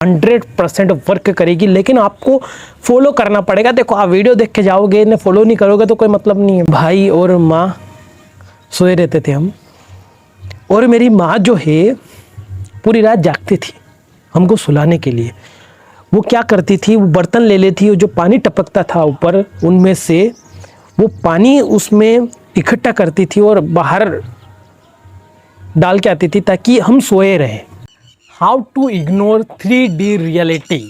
100% work करेगी, लेकिन आपको फॉलो करना पड़ेगा। देखो आप वीडियो देख के जाओगे, इन्हें फॉलो नहीं करोगे तो कोई मतलब नहीं है। भाई और माँ सोए रहते थे हम, और मेरी माँ जो है पूरी रात जागती थी हमको सुलाने के लिए। वो क्या करती थी, वो बर्तन ले लेती, जो पानी टपकता था ऊपर उनमें से वो पानी उसमें इकट्ठा करती थी और बाहर डाल के आती थी ताकि हम सोए रहें। How to ignore 3D reality.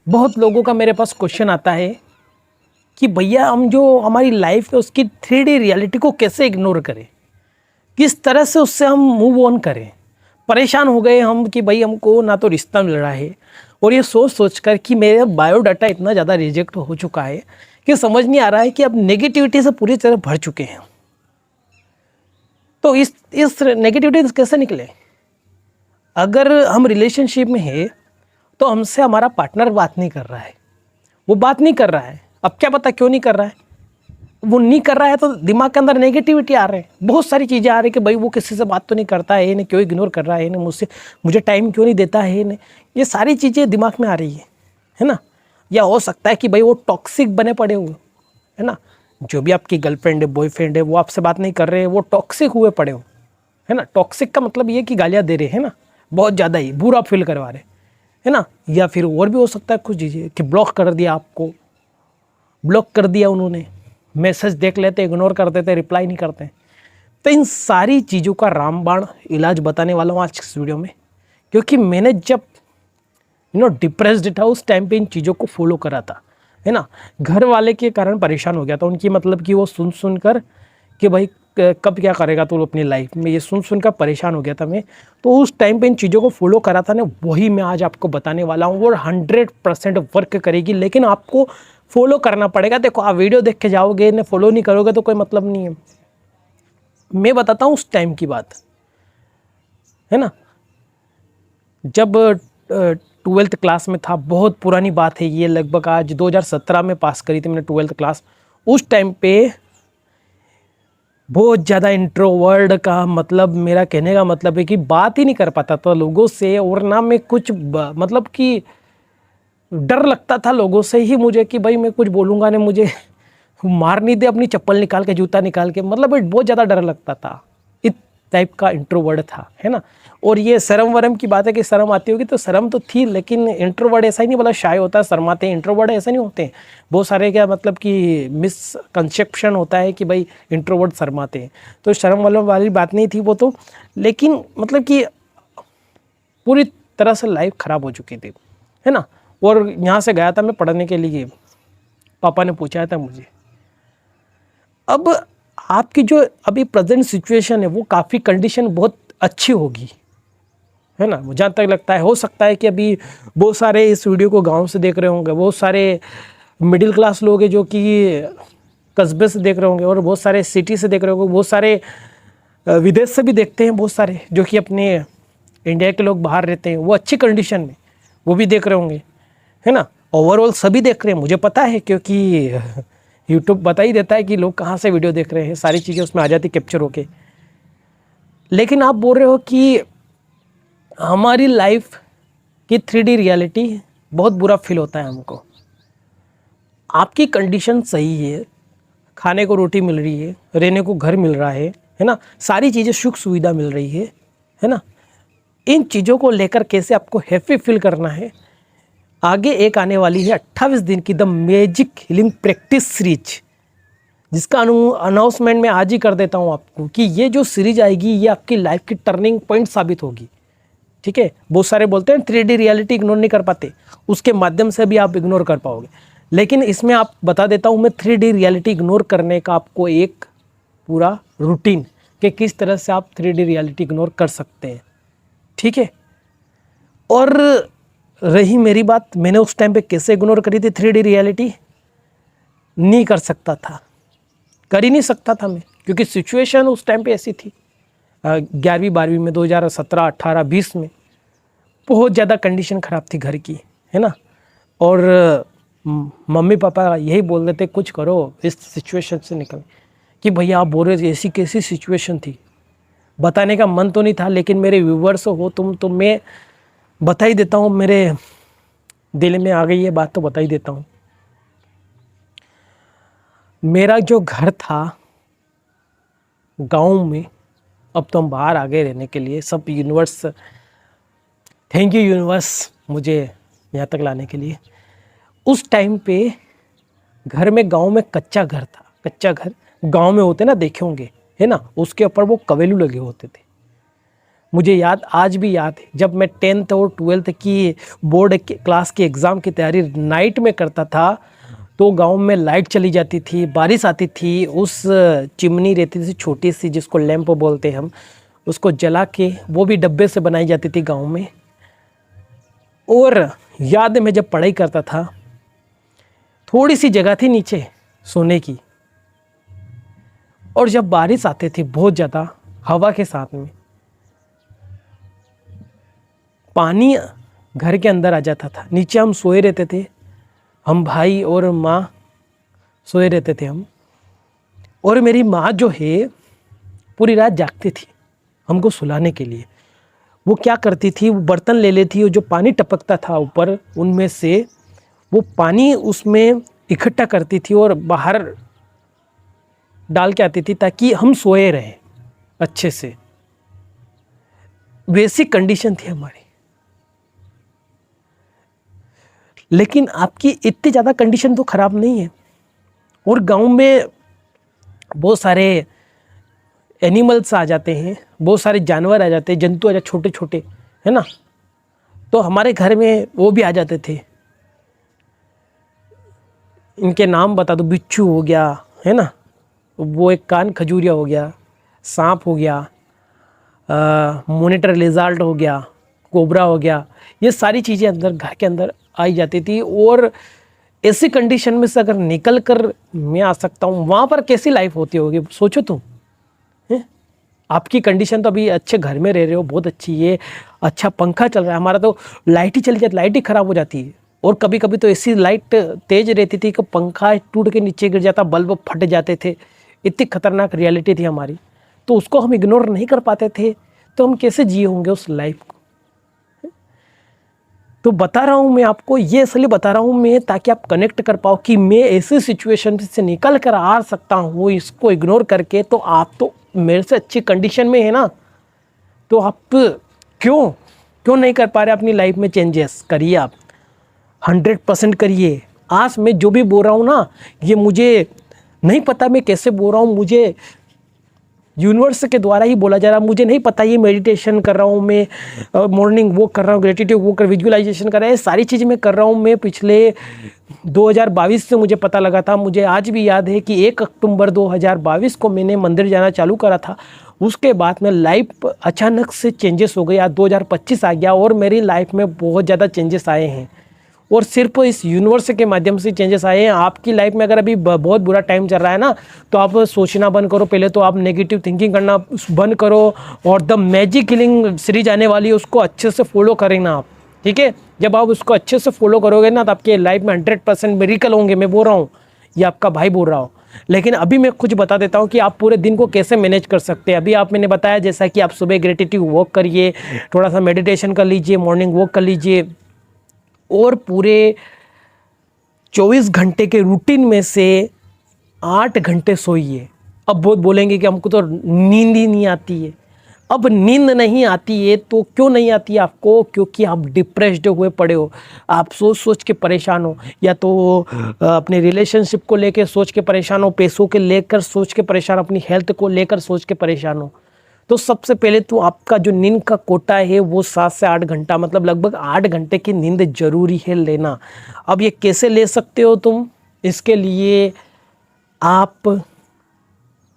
बहुत लोगों का मेरे पास क्वेश्चन आता है कि भैया हम जो हमारी लाइफ है उसकी 3D रियलिटी को कैसे इग्नोर करें, किस तरह से उससे हम मूव ऑन करें। परेशान हो गए हम कि भाई हमको ना तो रिश्ता मिल रहा है, और ये सोच सोच कर कि मेरा बायोडाटा इतना ज़्यादा रिजेक्ट हो चुका है कि समझ नहीं आ रहा है कि अब नेगेटिविटी से पूरी तरह भर चुके हैं। तो इस नेगेटिविटी से कैसे निकले। अगर हम रिलेशनशिप में हैं तो हमसे हमारा पार्टनर बात नहीं कर रहा है, वो बात नहीं कर रहा है। अब क्या पता क्यों नहीं कर रहा है, वो नहीं कर रहा है तो दिमाग के अंदर नेगेटिविटी आ रहे हैं, बहुत सारी चीज़ें आ रही कि भाई वो किसी से बात तो नहीं करता है, इन्हें क्यों इग्नोर कर रहा है, इन्हें मुझे टाइम क्यों नहीं देता है, इन्हें ये सारी चीज़ें दिमाग में आ रही है ना। या हो सकता है कि भाई वो टॉक्सिक बने पड़े हुए, है ना, जो भी आपकी गर्लफ्रेंड है बॉयफ्रेंड है वो आपसे बात नहीं कर रहे हैं, वो टॉक्सिक हुए पड़े हो, है ना। टॉक्सिक का मतलब ये कि गालियाँ दे रहे हैं ना, बहुत ज़्यादा ही बुरा फील करवा रहे, है ना। या फिर और भी हो सकता है कुछ चीज़ें कि ब्लॉक कर दिया, आपको ब्लॉक कर दिया उन्होंने, मैसेज देख लेते इग्नोर कर देते, रिप्लाई नहीं करते। तो इन सारी चीज़ों का रामबाण इलाज बताने वाला हूँ आज इस वीडियो में, क्योंकि मैंने जब डिप्रेस्ड था उस टाइम पे इन चीज़ों को फॉलो करा था, है ना। घर वाले के कारण परेशान हो गया था, उनकी मतलब कि वो सुन कर कि भाई कब क्या करेगा तो अपनी लाइफ में, ये सुन कर परेशान हो गया था मैं। तो उस टाइम पे इन चीज़ों को फॉलो करा था ना, वही मैं आज आपको बताने वाला हूँ, और 100% वर्क करेगी, लेकिन आपको फॉलो करना पड़ेगा। देखो आप वीडियो देख के जाओगे, इन्हें फॉलो नहीं करोगे तो कोई मतलब नहीं है। मैं बताता हूँ उस टाइम की बात, है ना, जब 12th क्लास में था। बहुत पुरानी बात है ये, लगभग आज 2017 में पास करी थी मैंने 12th क्लास। उस टाइम पे बहुत ज़्यादा इंट्रोवर्ड का मतलब, मेरा कहने का मतलब है कि बात ही नहीं कर पाता था लोगों से, और ना मैं कुछ मतलब कि डर लगता था लोगों से ही मुझे कि भाई मैं कुछ बोलूँगा नहीं, मुझे मार नहीं दे अपनी चप्पल निकाल के, जूता निकाल के, मतलब बहुत ज़्यादा डर लगता था। इस टाइप का इंट्रोवर्ड था, है ना। और ये शर्म वरम की बात है कि शर्म आती होगी, तो शर्म तो थी, लेकिन इंट्रोवर्ड ऐसा ही नहीं बोला शाय होता है शर्माते हैं, इंट्रोवर्ड ऐसा नहीं होते हैं। बहुत सारे क्या मतलब कि मिसकंसेप्शन होता है कि भाई इंट्रोवर्ड शर्माते हैं, तो शर्म वाली बात नहीं थी वो तो। लेकिन मतलब कि पूरी तरह से लाइफ ख़राब हो चुकी थी, है ना। और यहाँ से गया था मैं पढ़ने के लिए, पापा ने पूछा था मुझे। अब आपकी जो अभी प्रेजेंट सिचुएशन है वो काफ़ी कंडीशन बहुत अच्छी होगी, है ना। जहाँ तक लगता है, हो सकता है कि अभी बहुत सारे इस वीडियो को गांव से देख रहे होंगे, बहुत सारे मिडिल क्लास लोग हैं जो कि कस्बे से देख रहे होंगे, और बहुत सारे सिटी से देख रहे होंगे, बहुत सारे विदेश से भी देखते हैं, बहुत सारे जो कि अपने इंडिया के लोग बाहर रहते हैं, वो अच्छी कंडीशन में वो भी देख रहे होंगे, है ना। ओवरऑल सभी देख रहे हैं, मुझे पता है, क्योंकि यूट्यूब बता ही देता है कि लोग कहाँ से वीडियो देख रहे हैं, सारी चीज़ें उसमें आ जाती कैप्चर होके। लेकिन आप बोल रहे हो कि हमारी लाइफ की 3D रियलिटी, बहुत बुरा फील होता है हमको। आपकी कंडीशन सही है, खाने को रोटी मिल रही है, रहने को घर मिल रहा है ना, सारी चीज़ें सुख सुविधा मिल रही है ना। इन चीज़ों को लेकर कैसे आपको हैप्पी फील करना है, आगे एक आने वाली है 28 दिन की the magic healing practice series, जिसका अनाउंसमेंट मैं आज ही कर देता हूँ आपको कि ये जो सीरीज आएगी ये आपकी लाइफ की टर्निंग पॉइंट साबित होगी, ठीक है। बहुत सारे बोलते हैं 3D रियलिटी इग्नोर नहीं कर पाते, उसके माध्यम से भी आप इग्नोर कर पाओगे, लेकिन इसमें आप बता देता हूँ मैं 3D रियलिटी इग्नोर करने का आपको एक पूरा रूटीन कि किस तरह से आप 3D रियलिटी इग्नोर कर सकते हैं, ठीक है। और रही मेरी बात, मैंने उस टाइम पे कैसे इग्नोर करी थी 3D रियलिटी, नहीं कर सकता था, कर ही नहीं सकता था मैं, क्योंकि सिचुएशन उस टाइम पे ऐसी थी। 11वीं 12वीं में 2017 18 20 में बहुत ज़्यादा कंडीशन ख़राब थी घर की, है ना। और मम्मी पापा यही बोल रहे थे कुछ करो इस सिचुएशन से निकल, कि भैया आप बोल रहे थे ऐसी कैसी सिचुएशन थी, बताने का मन तो नहीं था, लेकिन मेरे व्यूवर्स हो तुम, तो मैं बता ही देता हूँ, मेरे दिल में आ गई है बात तो बता ही देता हूँ। मेरा जो घर था गांव में, अब तो हम बाहर आ गए रहने के लिए, सब यूनिवर्स, थैंक यू यूनिवर्स मुझे यहाँ तक लाने के लिए। उस टाइम पे घर में, गांव में कच्चा घर था। कच्चा घर गांव में होते ना, देखे होंगे है ना, उसके ऊपर वो कवेलू लगे होते थे। मुझे याद, आज भी याद है, जब मैं 10th और 12th की बोर्ड क्लास की एग्ज़ाम की तैयारी नाइट में करता था, तो गांव में लाइट चली जाती थी, बारिश आती थी, उस चिमनी रहती थी छोटी सी जिसको लैंप बोलते हैं हम, उसको जला के, वो भी डब्बे से बनाई जाती थी गांव में। और याद है मैं जब पढ़ाई करता था, थोड़ी सी जगह थी नीचे सोने की, और जब बारिश आते थे बहुत ज़्यादा हवा के साथ में, पानी घर के अंदर आ जाता था। नीचे हम सोए रहते थे, हम भाई और माँ सोए रहते थे हम, और मेरी माँ जो है पूरी रात जागती थी हमको सुलाने के लिए। वो क्या करती थी, वो बर्तन ले लेती, और जो पानी टपकता था ऊपर उनमें से, वो पानी उसमें इकट्ठा करती थी और बाहर डाल के आती थी ताकि हम सोए रहें अच्छे से। वैसी कंडीशन थी हमारी। लेकिन आपकी इतनी ज़्यादा कंडीशन तो ख़राब नहीं है। और गांव में बहुत सारे एनिमल्स आ जाते हैं, बहुत सारे जानवर आ जाते हैं, जंतु आ जाते, छोटे छोटे, है ना। तो हमारे घर में वो भी आ जाते थे। इनके नाम बता दो, बिच्छू हो गया, है ना, वो एक कान खजूरिया हो गया, सांप हो गया, मॉनिटर लिजार्ड हो गया, कोबरा हो गया। ये सारी चीज़ें अंदर घर के अंदर आई जाती थी। और ऐसी कंडीशन में से अगर निकल कर मैं आ सकता हूँ, वहाँ पर कैसी लाइफ होती होगी सोचो तुम। आपकी कंडीशन तो अभी अच्छे घर में रह रहे हो, बहुत अच्छी है, अच्छा पंखा चल रहा है। हमारा तो लाइट ही चली जाती, लाइट ही ख़राब हो जाती है। और कभी कभी तो ऐसी लाइट तेज रहती थी कि पंखा टूट के नीचे गिर जाता, बल्ब फट जाते थे। इतनी खतरनाक रियलिटी थी हमारी, तो उसको हम इग्नोर नहीं कर पाते थे। तो हम कैसे जिए होंगे उस लाइफ को। तो बता रहा हूँ मैं आपको, ये इसलिए बता रहा हूँ मैं ताकि आप कनेक्ट कर पाओ कि मैं ऐसी सिचुएशन से निकल कर आ सकता हूँ इसको इग्नोर करके। तो आप तो मेरे से अच्छी कंडीशन में है ना, तो आप क्यों नहीं कर पा रहे अपनी लाइफ में चेंजेस? करिए आप, 100% करिए। आज मैं जो भी बोल रहा हूँ ना, ये मुझे नहीं पता मैं कैसे बोल रहा हूँ, मुझे यूनिवर्स के द्वारा ही बोला जा रहा है। मुझे नहीं पता ये मेडिटेशन कर रहा हूँ मैं, मॉर्निंग वॉक कर रहा हूँ, ग्रेटिट्यूड वॉक कर, विजुअलाइजेशन कर रहा है, सारी चीज़ें मैं कर रहा हूँ। मैं पिछले 2022 से मुझे पता लगा था। मुझे आज भी याद है कि 1 अक्टूबर 2022 को मैंने मंदिर जाना चालू करा था। उसके बाद में लाइफ अचानक से चेंजेस हो गई। आज 2025 आ गया और मेरी लाइफ में बहुत ज़्यादा चेंजेस आए हैं, और सिर्फ इस यूनिवर्स के माध्यम से चेंजेस आए हैं। आपकी लाइफ में अगर अभी बहुत बुरा टाइम चल रहा है ना, तो आप सोचना बंद करो। पहले तो आप नेगेटिव थिंकिंग करना बंद करो, और द मैजिक हीलिंग सीरीज आने वाली है, उसको अच्छे से फॉलो करें ना आप, ठीक है। जब आप उसको अच्छे से फॉलो करोगे ना, तो आपके लाइफ में 100% मिरेकल होंगे। मैं बोल रहा हूँ, ये आपका भाई बोल रहा हूँ। लेकिन अभी मैं कुछ बता देता हूँ कि आप पूरे दिन को कैसे मैनेज कर सकते हैं। अभी मैंने बताया जैसा कि आप सुबह ग्रेटिट्यूड वॉक करिए, थोड़ा सा मेडिटेशन कर लीजिए, मॉर्निंग वॉक कर लीजिए, और पूरे 24 घंटे के रूटीन में से 8 घंटे सोइए। अब बहुत बोलेंगे कि हमको तो नींद ही नहीं आती है। अब नींद नहीं आती है तो क्यों नहीं आती है आपको? क्योंकि आप डिप्रेस्ड हुए पड़े हो, आप सोच सोच के परेशान हो, या तो अपने रिलेशनशिप को लेकर सोच के परेशान हो, पैसों के लेकर सोच के परेशान, अपनी हेल्थ को लेकर सोच के परेशान हो। तो सबसे पहले तो आपका जो नींद का कोटा है वो 7 से 8 घंटा, मतलब लगभग 8 घंटे की नींद जरूरी है लेना। अब ये कैसे ले सकते हो तुम? इसके लिए आप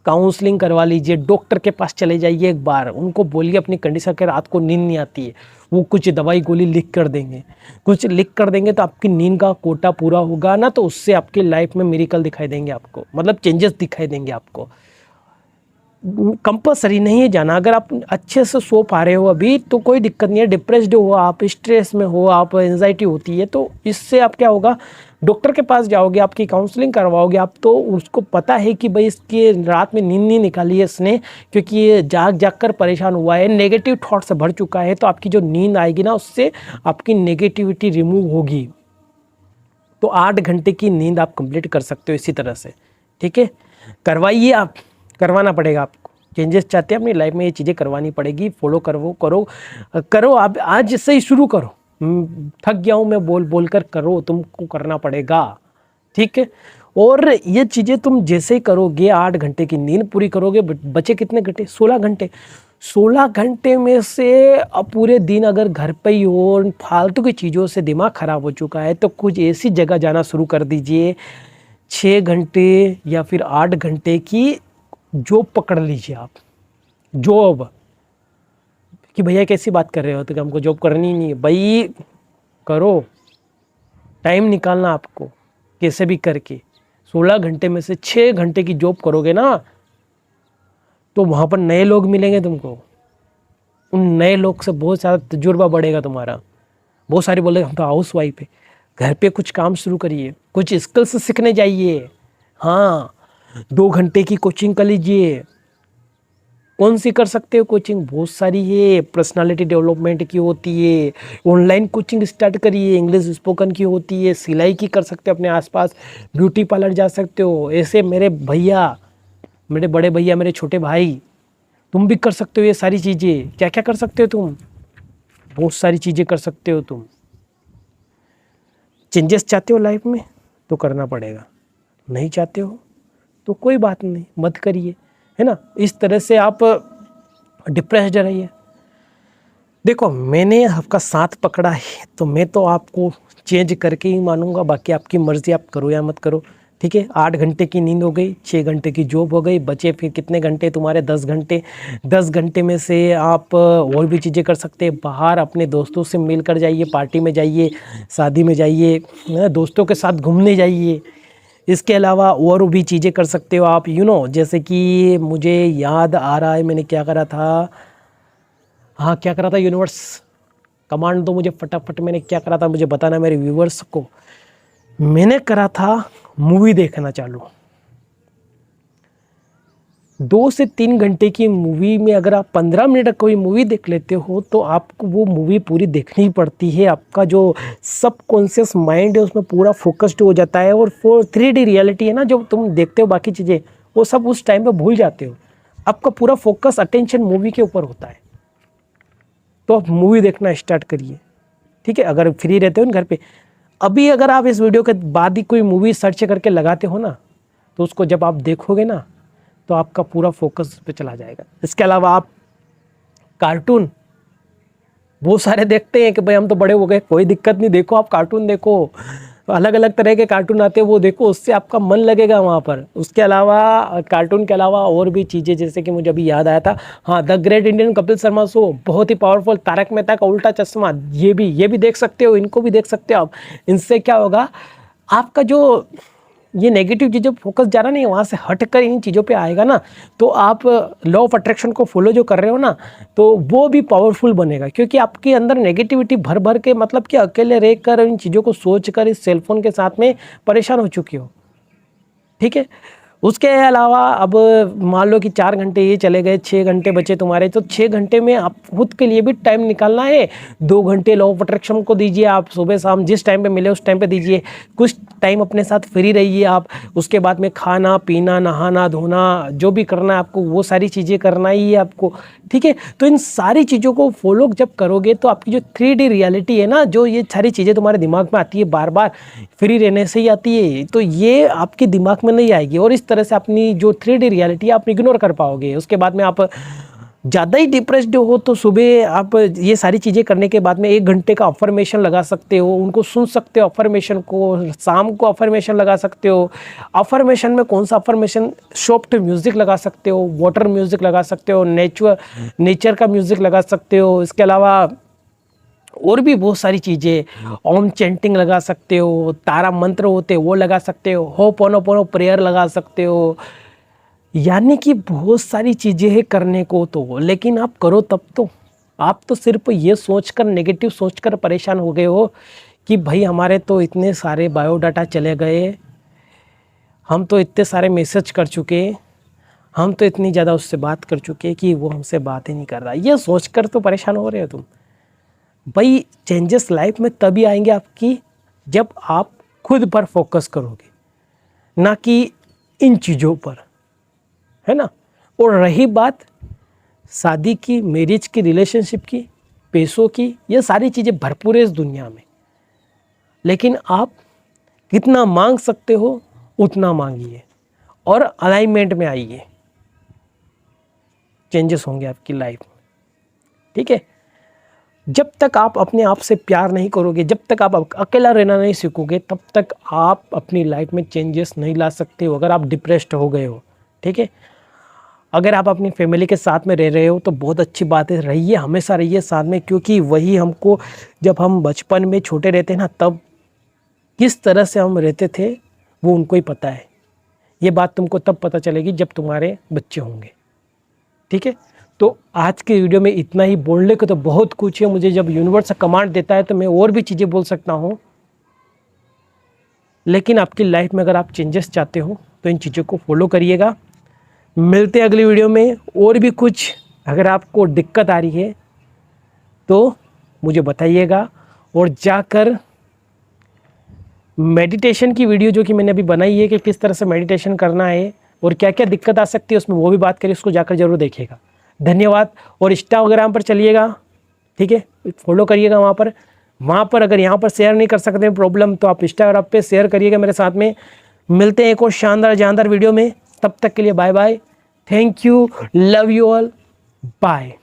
काउंसलिंग करवा लीजिए, डॉक्टर के पास चले जाइए एक बार, उनको बोलिए अपनी कंडीशन के रात को नींद नहीं आती है, वो कुछ दवाई गोली लिख कर देंगे, कुछ लिख कर देंगे, तो आपकी नींद का कोटा पूरा होगा ना, तो उससे आपकी लाइफ में मिरेकल दिखाई देंगे आपको, मतलब चेंजेस दिखाई देंगे आपको। कंपलसरी नहीं है जाना। अगर आप अच्छे से सो पा रहे हो अभी तो कोई दिक्कत नहीं है। डिप्रेस्ड हो आप, स्ट्रेस में हो आप, एंजाइटी होती है, तो इससे आप क्या होगा, डॉक्टर के पास जाओगे, आपकी काउंसलिंग करवाओगे आप, तो उसको पता है कि भाई इसके रात में नींद नहीं निकाली है इसने, क्योंकि ये जाग जाग कर परेशान हुआ है, नेगेटिव थॉट से भर चुका है, तो आपकी जो नींद आएगी ना उससे आपकी नेगेटिविटी रिमूव होगी। तो 8 घंटे की नींद आप कंप्लीट कर सकते हो इसी तरह से, ठीक है। करवाइए, आप करवाना पड़ेगा आपको। चेंजेस चाहते हैं अपनी लाइफ में, ये चीज़ें करवानी पड़ेगी। फॉलो करो आप आज से ही शुरू करो। थक गया हूँ मैं बोल बोल कर, करो, तुमको करना पड़ेगा, ठीक है। और ये चीज़ें तुम जैसे ही करोगे, 8 घंटे की नींद पूरी करोगे, बचे कितने घंटे? 16 घंटे। 16 घंटे में से अब पूरे दिन अगर घर पे ही हो, फालतू की चीज़ों से दिमाग ख़राब हो चुका है, तो कुछ ऐसी जगह जाना शुरू कर दीजिए। 6 घंटे या फिर 8 घंटे की जॉब पकड़ लीजिए आप। जॉब कि भैया कैसी बात कर रहे हो, तो कि हमको जॉब करनी नहीं है। भाई करो, टाइम निकालना आपको कैसे भी करके। 16 घंटे में से 6 घंटे की जॉब करोगे ना, तो वहाँ पर नए लोग मिलेंगे तुमको। उन नए लोग से बहुत सारा तजुर्बा बढ़ेगा तुम्हारा। बहुत सारे बोले हम तो हाउस वाइफ है, घर पे कुछ काम शुरू करिए, कुछ स्किल्स सीखने जाइए। हाँ, 2 घंटे की कोचिंग कर लीजिए। कौन सी कर सकते हो कोचिंग? बहुत सारी है। पर्सनालिटी डेवलपमेंट की होती है, ऑनलाइन कोचिंग स्टार्ट करिए, इंग्लिश स्पोकन की होती है, सिलाई की कर सकते हो अपने आसपास, ब्यूटी पार्लर जा सकते हो। ऐसे मेरे भैया, मेरे बड़े भैया, मेरे छोटे भाई, तुम भी कर सकते हो ये सारी चीज़ें। क्या क्या कर सकते हो तुम? बहुत सारी चीज़ें कर सकते हो तुम। चेंजेस चाहते हो लाइफ में तो करना पड़ेगा, नहीं चाहते हो तो कोई बात नहीं, मत करिए, है ना। इस तरह से आप डिप्रेस्ड रहिए। देखो, मैंने आपका साथ पकड़ा है तो मैं तो आपको चेंज करके ही मानूंगा, बाकी आपकी मर्ज़ी, आप करो या मत करो, ठीक है। 8 घंटे की नींद हो गई, 6 घंटे की जॉब हो गई, बचे फिर कितने घंटे तुम्हारे? 10 घंटे। 10 घंटे में से आप और भी चीज़ें कर सकते हैं। बाहर अपने दोस्तों से मिल कर जाइए, पार्टी में जाइए, शादी में जाइए, दोस्तों के साथ घूमने जाइए। इसके अलावा और भी चीज़ें कर सकते हो आप, जैसे कि मुझे याद आ रहा है मैंने क्या करा था। हाँ, क्या करा था? यूनिवर्स कमांड दो मुझे फटाफट। मैंने क्या करा था मुझे बताना मेरे व्यूवर्स को। मैंने करा था मूवी देखना चालू। 2 से 3 घंटे की मूवी में अगर आप 15 मिनट कोई मूवी देख लेते हो तो आपको वो मूवी पूरी देखनी ही पड़ती है। आपका जो सबकॉन्शियस माइंड है उसमें पूरा फोकस्ड हो जाता है, और 3D रियलिटी है ना जो तुम देखते हो, बाकी चीज़ें वो सब उस टाइम पे भूल जाते हो। आपका पूरा फोकस, अटेंशन मूवी के ऊपर होता है। तो आप मूवी देखना स्टार्ट करिए, ठीक है। अगर फ्री रहते हो ना घर पे, अभी अगर आप इस वीडियो के बाद ही कोई मूवी सर्च करके लगाते हो ना, तो उसको जब आप देखोगे ना तो आपका पूरा फोकस पे चला जाएगा। इसके अलावा आप कार्टून बहुत सारे देखते हैं कि भाई हम तो बड़े हो गए, कोई दिक्कत नहीं, देखो आप कार्टून देखो, अलग अलग तरह के कार्टून आते हैं वो देखो, उससे आपका मन लगेगा वहाँ पर। उसके अलावा कार्टून के अलावा और भी चीज़ें, जैसे कि मुझे अभी याद आया था, हाँ, the great Indian Kapil Sharma show, बहुत ही पावरफुल। तारक मेहता का उल्टा चश्मा, ये भी देख सकते हो, इनको भी देख सकते हो आप। इनसे क्या होगा, आपका जो ये नेगेटिव चीज़ों फोकस जा रहा नहीं, वहाँ से हट कर इन चीज़ों पे आएगा ना, तो आप लॉ ऑफ अट्रैक्शन को फॉलो जो कर रहे हो ना, तो वो भी पावरफुल बनेगा। क्योंकि आपके अंदर नेगेटिविटी भर भर के, मतलब कि अकेले रह कर इन चीज़ों को सोच कर इस सेलफोन के साथ में परेशान हो चुकी हो, ठीक है। उसके अलावा अब मान लो कि 4 घंटे ये चले गए, 6 घंटे बचे तुम्हारे, तो 6 घंटे में आप खुद के लिए भी टाइम निकालना है। 2 घंटे लॉ ऑफ अट्रैक्शन को दीजिए आप, सुबह शाम जिस टाइम पे मिले उस टाइम पे दीजिए। कुछ टाइम अपने साथ फ्री रहिए आप। उसके बाद में खाना पीना, नहाना धोना, जो भी करना है आपको, वो सारी चीज़ें करना ही है आपको, ठीक है। तो इन सारी चीज़ों को फॉलो जब करोगे तो आपकी जो 3D रियलिटी है ना, जो ये सारी चीज़ें तुम्हारे दिमाग में आती है बार बार, फ्री रहने से ही आती है, तो ये आपके दिमाग में नहीं आएगी, और इस तरह से अपनी जो 3D रियलिटी आप इग्नोर कर पाओगे। उसके बाद में आप ज़्यादा ही डिप्रेस्ड हो तो सुबह आप ये सारी चीज़ें करने के बाद में 1 घंटे का अफर्मेशन लगा सकते हो, उनको सुन सकते हो अफर्मेशन को। शाम को अफर्मेशन लगा सकते हो। अफर्मेशन में कौन सा अफर्मेशन? सॉफ्ट म्यूज़िक लगा सकते हो, वाटर म्यूज़िक लगा सकते हो, नेचर का म्यूज़िक लगा सकते हो। इसके अलावा और भी बहुत सारी चीज़ें, ओम चैंटिंग लगा सकते हो, तारा मंत्र होते हैं वो लगा सकते हो, होपोनोपोनो प्रेयर लगा सकते हो। यानी कि बहुत सारी चीज़ें हैं करने को तो, लेकिन आप करो तब तो। आप तो सिर्फ ये सोचकर, नेगेटिव सोचकर परेशान हो गए हो कि भाई हमारे तो इतने सारे बायोडाटा चले गए, हम तो इतने सारे मैसेज कर चुके, हम तो इतनी ज़्यादा उससे बात कर चुके कि वो हमसे बात ही नहीं कर रहा। ये सोचकर तो परेशान हो रहे हो तुम। भाई चेंजेस लाइफ में तभी आएंगे आपकी जब आप खुद पर फोकस करोगे, ना कि इन चीज़ों पर, है ना। और रही बात शादी की, मैरिज की, रिलेशनशिप की, पैसों की, ये सारी चीज़ें भरपूर है इस दुनिया में, लेकिन आप कितना मांग सकते हो उतना मांगिए और अलाइनमेंट में आइए, चेंजेस होंगे आपकी लाइफ में, ठीक है। जब तक आप अपने आप से प्यार नहीं करोगे, जब तक आप अकेला रहना नहीं सीखोगे, तब तक आप अपनी लाइफ में चेंजेस नहीं ला सकते हो। अगर आप डिप्रेस्ड हो गए हो, ठीक है, अगर आप अपनी फैमिली के साथ में रह रहे हो तो बहुत अच्छी बात है, रहिए, हमेशा रहिए साथ में, क्योंकि वही हमको, जब हम बचपन में छोटे रहते हैं ना, तब किस तरह से हम रहते थे वो उनको ही पता है। ये बात तुमको तब पता चलेगी जब तुम्हारे बच्चे होंगे, ठीक है। तो आज के वीडियो में इतना ही। बोलने को तो बहुत कुछ है, मुझे जब यूनिवर्स कमांड देता है तो मैं और भी चीज़ें बोल सकता हूँ, लेकिन आपकी लाइफ में अगर आप चेंजेस चाहते हो तो इन चीज़ों को फॉलो करिएगा। मिलते हैं अगली वीडियो में। और भी कुछ अगर आपको दिक्कत आ रही है तो मुझे बताइएगा, और जाकर मेडिटेशन की वीडियो जो कि मैंने अभी बनाई है कि किस तरह से मेडिटेशन करना है और क्या क्या दिक्कत आ सकती है उसमें, वो भी बात करिए, उसको जाकर जरूर देखिएगा। धन्यवाद। और इंस्टाग्राम पर चलिएगा, ठीक है, फॉलो करिएगा वहाँ पर अगर यहाँ पर शेयर नहीं कर सकते प्रॉब्लम, तो आप इंस्टाग्राम पे शेयर करिएगा मेरे साथ में। मिलते हैं एक और शानदार जानदार वीडियो में, तब तक के लिए bye bye, thank you, love you all, bye.